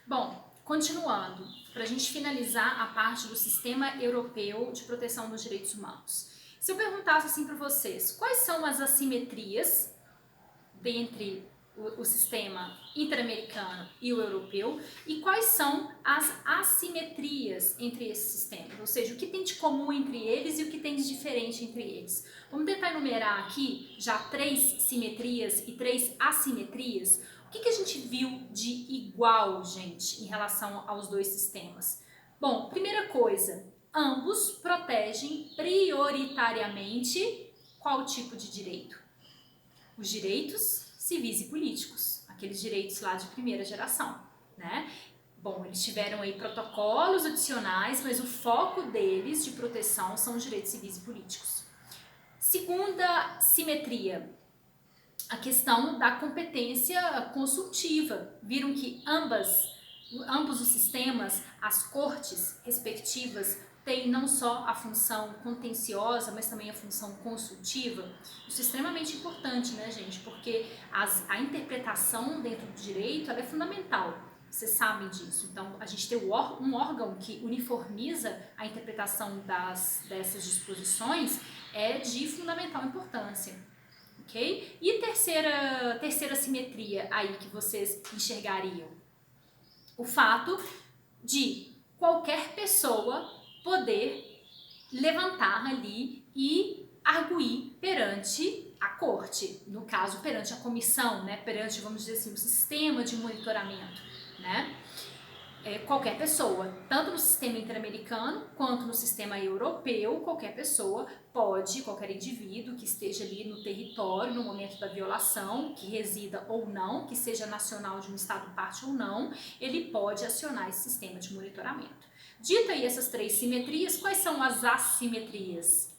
Bom, continuando, para a gente finalizar a parte do Sistema Europeu de Proteção dos Direitos Humanos. Se eu perguntasse assim para vocês, quais são as assimetrias entre o sistema interamericano e o europeu e quais são as assimetrias entre esses sistemas, ou seja, o que tem de comum entre eles e o que tem de diferente entre eles. Vamos tentar enumerar aqui já 3 simetrias e 3 assimetrias. O que a gente viu de igual, gente, em relação aos dois sistemas? Bom, primeira coisa, ambos protegem prioritariamente qual tipo de direito? Os direitos civis e políticos, aqueles direitos lá de primeira geração, né? Bom, eles tiveram aí protocolos adicionais, mas o foco deles de proteção são os direitos civis e políticos. Segunda simetria, a questão da competência consultiva. Viram que ambos os sistemas, as cortes respectivas, tem não só a função contenciosa, mas também a função consultiva. Isso é extremamente importante, né, gente? Porque a interpretação dentro do direito ela é fundamental. Vocês sabem disso. Então, a gente tem um órgão que uniformiza a interpretação dessas disposições é de fundamental importância. Ok? E terceira simetria aí que vocês enxergariam? O fato de qualquer pessoa poder levantar ali e arguir perante a corte, no caso perante a comissão, né, perante, vamos dizer assim, o sistema de monitoramento, né? Qualquer pessoa, tanto no sistema interamericano quanto no sistema europeu, qualquer pessoa pode, qualquer indivíduo que esteja ali no território no momento da violação, que resida ou não, que seja nacional de um estado parte ou não, ele pode acionar esse sistema de monitoramento. Dita aí essas 3 simetrias, quais são as assimetrias?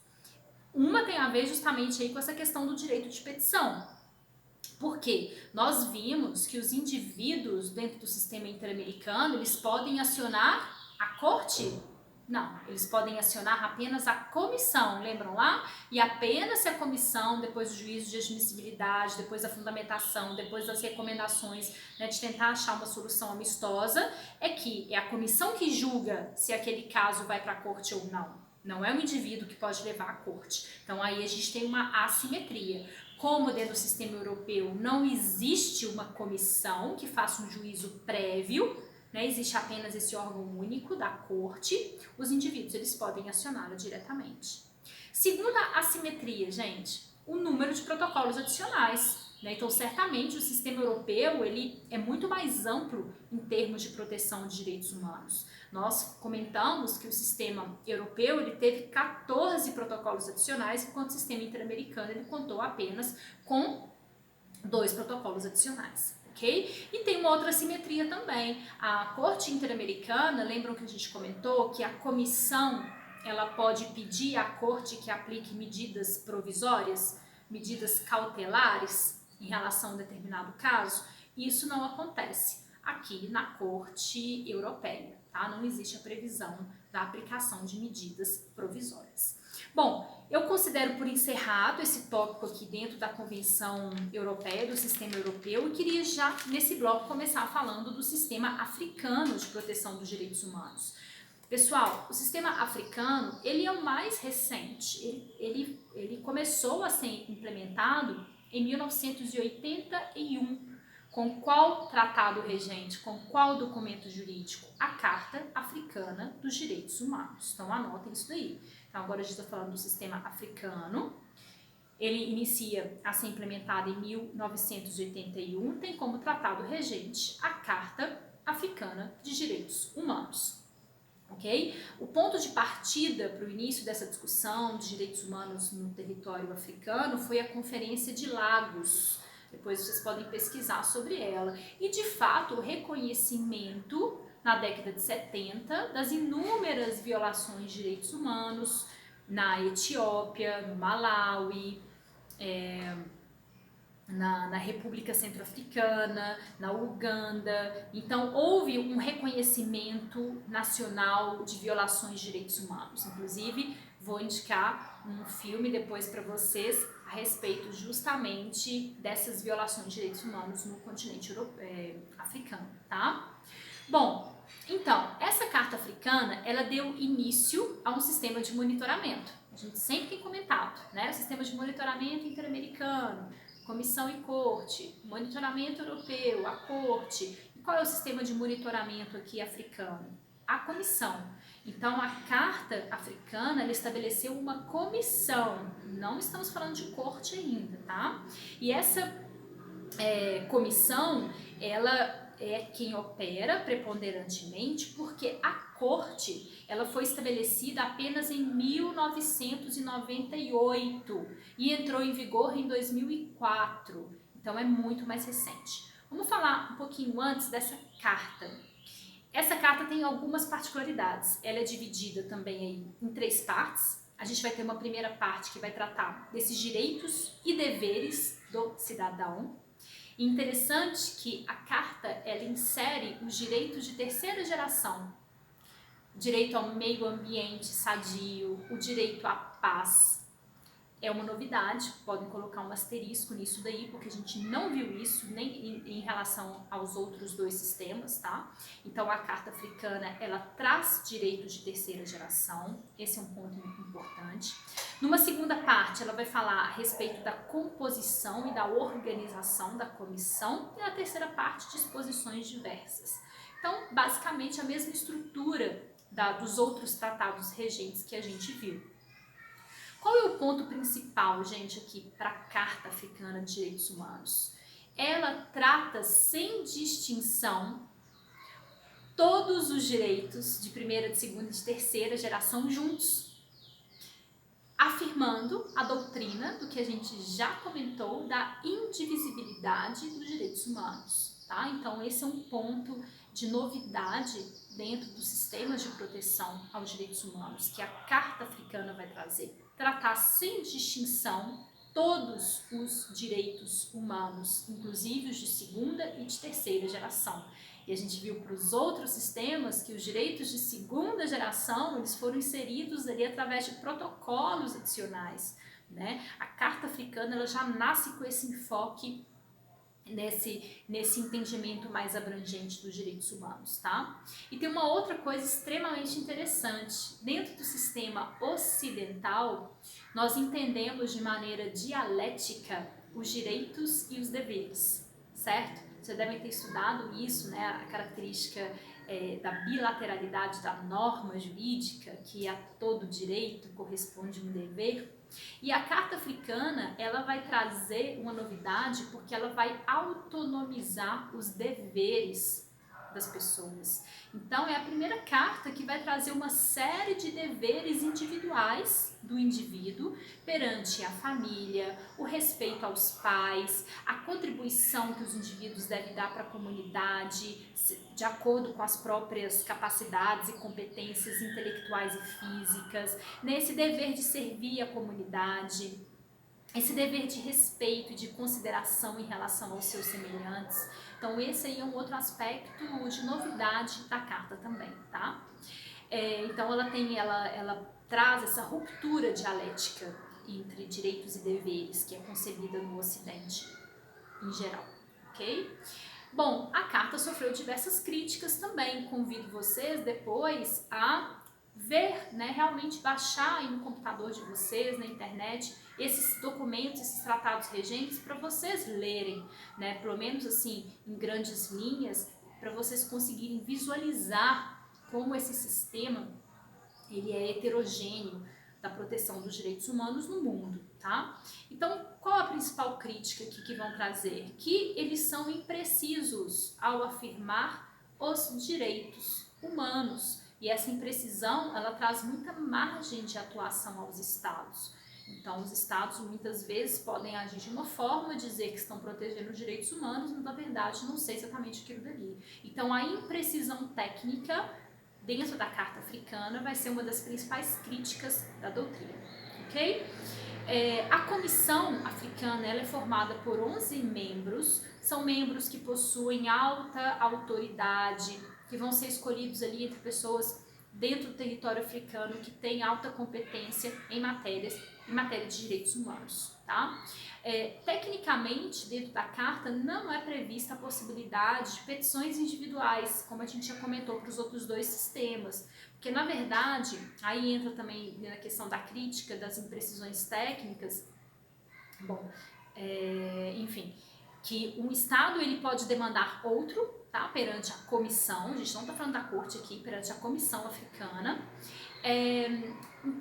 Uma tem a ver justamente aí com essa questão do direito de petição. Porque nós vimos que os indivíduos dentro do sistema interamericano, eles podem acionar a corte? Não, eles podem acionar apenas a comissão, lembram lá? E apenas se a comissão, depois do juízo de admissibilidade, depois da fundamentação, depois das recomendações, né, de tentar achar uma solução amistosa, é que é a comissão que julga se aquele caso vai para a corte ou não. Não é o indivíduo que pode levar à corte. Então aí a gente tem uma assimetria. Como dentro do sistema europeu não existe uma comissão que faça um juízo prévio, né, existe apenas esse órgão único da corte, os indivíduos eles podem acioná-la diretamente. Segunda assimetria, gente, o número de protocolos adicionais. Né? Então, certamente o sistema europeu ele é muito mais amplo em termos de proteção de direitos humanos. Nós comentamos que o sistema europeu ele teve 14 protocolos adicionais, enquanto o sistema interamericano ele contou apenas com 2 protocolos adicionais. Okay? E tem uma outra assimetria também. A Corte Interamericana, lembram que a gente comentou que a comissão ela pode pedir à Corte que aplique medidas provisórias, medidas cautelares em relação a um determinado caso? Isso não acontece aqui na Corte Europeia, tá? Não existe a previsão da aplicação de medidas provisórias. Bom, eu considero por encerrado esse tópico aqui dentro da Convenção Europeia, do Sistema Europeu, e queria já nesse bloco começar falando do Sistema Africano de Proteção dos Direitos Humanos. Pessoal, o sistema africano, ele é o mais recente, ele começou a ser implementado em 1981, com qual tratado regente, com qual documento jurídico? A Carta Africana dos Direitos Humanos. Então anotem isso daí. Então agora a gente está falando do sistema africano. Ele inicia a ser implementado em 1981, tem como tratado regente a Carta Africana de Direitos Humanos. Okay? O ponto de partida para o início dessa discussão de direitos humanos no território africano foi a Conferência de Lagos. Depois vocês podem pesquisar sobre ela. E, de fato, o reconhecimento, na década de 70, das inúmeras violações de direitos humanos na Etiópia, no Malawi, na República Centro-Africana, na Uganda. Então, houve um reconhecimento nacional de violações de direitos humanos. Inclusive, vou indicar um filme depois para vocês a respeito justamente dessas violações de direitos humanos no continente africano, tá? Bom, então, essa carta africana, ela deu início a um sistema de monitoramento. A gente sempre tem comentado, né? O sistema de monitoramento interamericano, comissão e corte, monitoramento europeu, a corte. E qual é o sistema de monitoramento aqui africano? A comissão. Então, a carta africana, ela estabeleceu uma comissão. Não estamos falando de corte ainda, tá? E essa comissão, ela é quem opera preponderantemente, porque a corte, ela foi estabelecida apenas em 1998 e entrou em vigor em 2004, então é muito mais recente. Vamos falar um pouquinho antes dessa carta. Essa carta tem algumas particularidades, ela é dividida também aí em 3 partes. A gente vai ter uma primeira parte que vai tratar desses direitos e deveres do cidadão. E interessante que a carta, ela insere os direitos de terceira geração, o direito ao meio ambiente sadio, o direito à paz. É uma novidade, podem colocar um asterisco nisso daí, porque a gente não viu isso nem em relação aos outros 2 sistemas, tá? Então a carta africana, ela traz direitos de terceira geração, esse é um ponto muito importante. Numa segunda parte, ela vai falar a respeito da composição e da organização da comissão, e na terceira parte, disposições diversas. Então, basicamente, a mesma estrutura dos outros tratados regentes que a gente viu. Qual é o ponto principal, gente, aqui para a Carta Africana de Direitos Humanos? Ela trata sem distinção todos os direitos de primeira, de segunda e de terceira geração juntos, afirmando a doutrina do que a gente já comentou da indivisibilidade dos direitos humanos, tá? Então esse é um ponto de novidade dentro dos sistemas de proteção aos direitos humanos que a Carta Africana vai tratar sem distinção todos os direitos humanos, inclusive os de segunda e de terceira geração. E a gente viu para os outros sistemas que os direitos de segunda geração, eles foram inseridos ali através de protocolos adicionais, né? A Carta Africana, ela já nasce com esse enfoque nesse entendimento mais abrangente dos direitos humanos, tá? E tem uma outra coisa extremamente interessante. Dentro do sistema ocidental, nós entendemos de maneira dialética os direitos e os deveres, certo? Vocês devem ter estudado isso, né? A característica da bilateralidade da norma jurídica, que a todo direito corresponde um dever. E a Carta Africana, ela vai trazer uma novidade porque ela vai autonomizar os deveres das pessoas. Então é a primeira carta que vai trazer uma série de deveres individuais do indivíduo perante a família, o respeito aos pais, a contribuição que os indivíduos devem dar para a comunidade, de acordo com as próprias capacidades e competências intelectuais e físicas, nesse dever de servir a comunidade, esse dever de respeito e de consideração em relação aos seus semelhantes. Então esse aí é um outro aspecto de novidade da carta também, tá? Então ela traz essa ruptura dialética entre direitos e deveres que é concebida no Ocidente em geral, ok? Bom, a carta sofreu diversas críticas também. Convido vocês depois a ver, né, realmente baixar aí no computador de vocês, na internet, esses documentos, esses tratados regentes para vocês lerem, né, pelo menos assim, em grandes linhas, para vocês conseguirem visualizar como esse sistema ele é heterogêneo da proteção dos direitos humanos no mundo, tá? Então, qual a principal crítica aqui que vão trazer? Que eles são imprecisos ao afirmar os direitos humanos. E essa imprecisão, ela traz muita margem de atuação aos estados. Então, os estados muitas vezes podem agir de uma forma, dizer que estão protegendo os direitos humanos, mas na verdade não sei exatamente aquilo dali. Então, a imprecisão técnica dentro da Carta Africana vai ser uma das principais críticas da doutrina, ok? A comissão africana ela é formada por 11 membros, são membros que possuem alta autoridade, que vão ser escolhidos ali entre pessoas dentro do território africano que têm alta competência em matéria de direitos humanos, tá? tá? Tecnicamente, dentro da carta, não é prevista a possibilidade de petições individuais, como a gente já comentou para os outros dois sistemas. Porque, na verdade, aí entra também na questão da crítica, das imprecisões técnicas. Bom, enfim, que um Estado ele pode demandar outro, tá, perante a comissão, a gente não está falando da corte aqui, perante a comissão africana,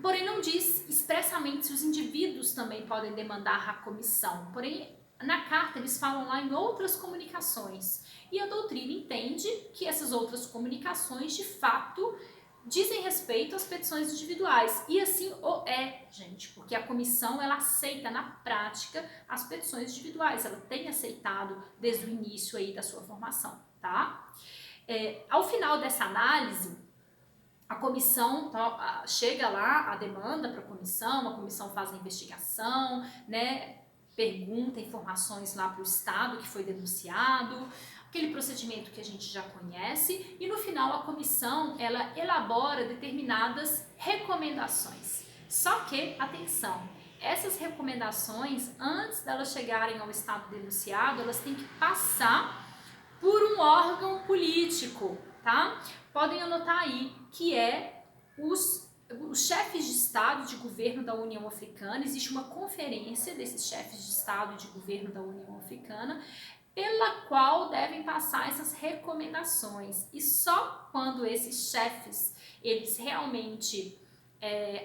porém não diz expressamente se os indivíduos também podem demandar a comissão, porém na carta eles falam lá em outras comunicações, e a doutrina entende que essas outras comunicações de fato dizem respeito às petições individuais, e assim o é, gente, porque a comissão ela aceita na prática as petições individuais, ela tem aceitado desde o início aí da sua formação, tá? Ao final dessa análise, a comissão chega lá, a demanda para a comissão faz a investigação, né, pergunta informações lá para o Estado que foi denunciado, aquele procedimento que a gente já conhece, e no final a comissão ela elabora determinadas recomendações. Só que, atenção, essas recomendações, antes delas chegarem ao Estado denunciado, elas têm que passar por um órgão político, tá? Podem anotar aí que os chefes de Estado e de governo da União Africana. Existe uma conferência desses chefes de Estado e de governo da União Africana, pela qual devem passar essas recomendações. E só quando esses chefes eles realmente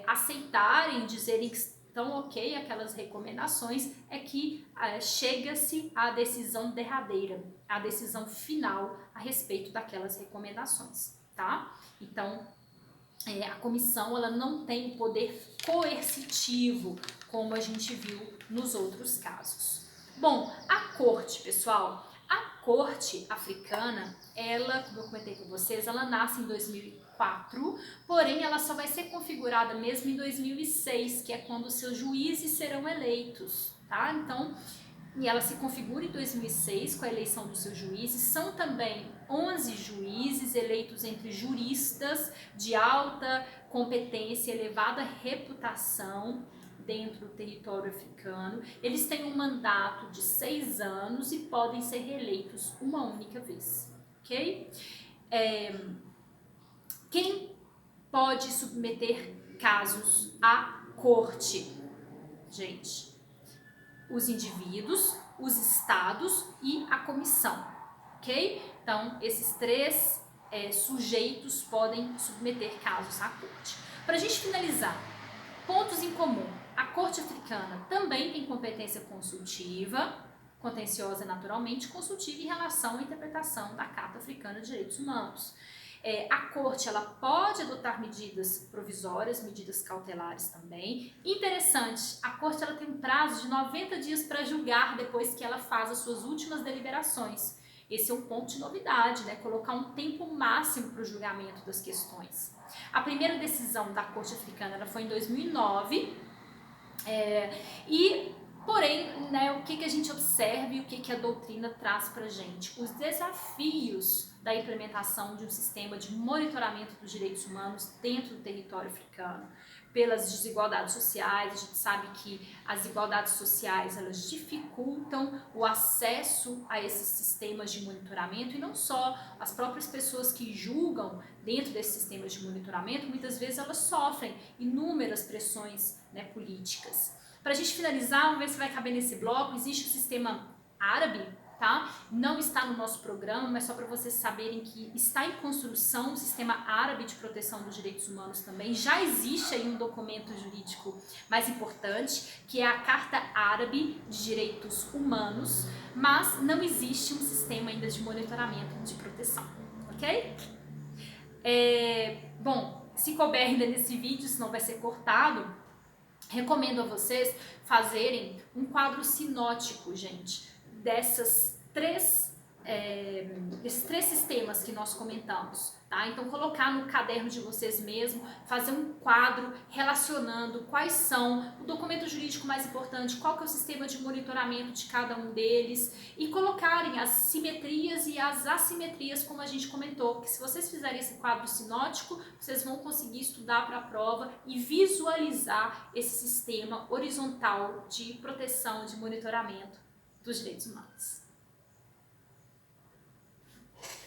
aceitarem, dizerem que estão ok aquelas recomendações, é que chega-se à decisão derradeira, à decisão final a respeito daquelas recomendações, tá? Então, a comissão ela não tem poder coercitivo, como a gente viu nos outros casos. Bom, a corte, pessoal, a corte africana, ela, como eu comentei com vocês, ela nasce em 2004, porém ela só vai ser configurada mesmo em 2006, que é quando os seus juízes serão eleitos, tá? Então, e ela se configura em 2006 com a eleição dos seus juízes. São também 11 juízes eleitos entre juristas de alta competência e elevada reputação dentro do território africano. Eles têm um mandato de 6 anos e podem ser reeleitos uma única vez, ok? Quem pode submeter casos à corte? Gente, os indivíduos, os estados e a comissão, ok? Então, esses três sujeitos podem submeter casos à corte. Para a gente finalizar, pontos em comum. A corte africana também tem competência consultiva, contenciosa naturalmente, consultiva em relação à interpretação da Carta Africana de Direitos Humanos. A corte ela pode adotar medidas provisórias, medidas cautelares também. Interessante, a corte ela tem um prazo de 90 dias para julgar depois que ela faz as suas últimas deliberações. Esse é um ponto de novidade, né? Colocar um tempo máximo para o julgamento das questões. A primeira decisão da corte africana ela foi em 2009 porém, né, o que a gente observa e o que a doutrina traz para a gente? Os desafios da implementação de um sistema de monitoramento dos direitos humanos dentro do território africano, pelas desigualdades sociais. A gente sabe que as desigualdades sociais elas dificultam o acesso a esses sistemas de monitoramento, e não só as próprias pessoas que julgam dentro desses sistemas de monitoramento, muitas vezes elas sofrem inúmeras pressões, né, políticas. Para a gente finalizar, vamos ver se vai caber nesse bloco, existe o sistema árabe, tá? Não está no nosso programa, mas só para vocês saberem que está em construção o sistema árabe de proteção dos direitos humanos também. Já existe aí um documento jurídico mais importante, que é a Carta Árabe de Direitos Humanos, mas não existe um sistema ainda de monitoramento de proteção, ok? Bom, se couber ainda nesse vídeo, senão vai ser cortado, recomendo a vocês fazerem um quadro sinótico, gente, dessas três esses 3 sistemas que nós comentamos, tá? Então colocar no caderno de vocês mesmo, fazer um quadro relacionando quais são o documento jurídico mais importante, qual que é o sistema de monitoramento de cada um deles e colocarem as simetrias e as assimetrias como a gente comentou, porque se vocês fizerem esse quadro sinótico, vocês vão conseguir estudar para a prova e visualizar esse sistema horizontal de proteção, de monitoramento dos direitos humanos.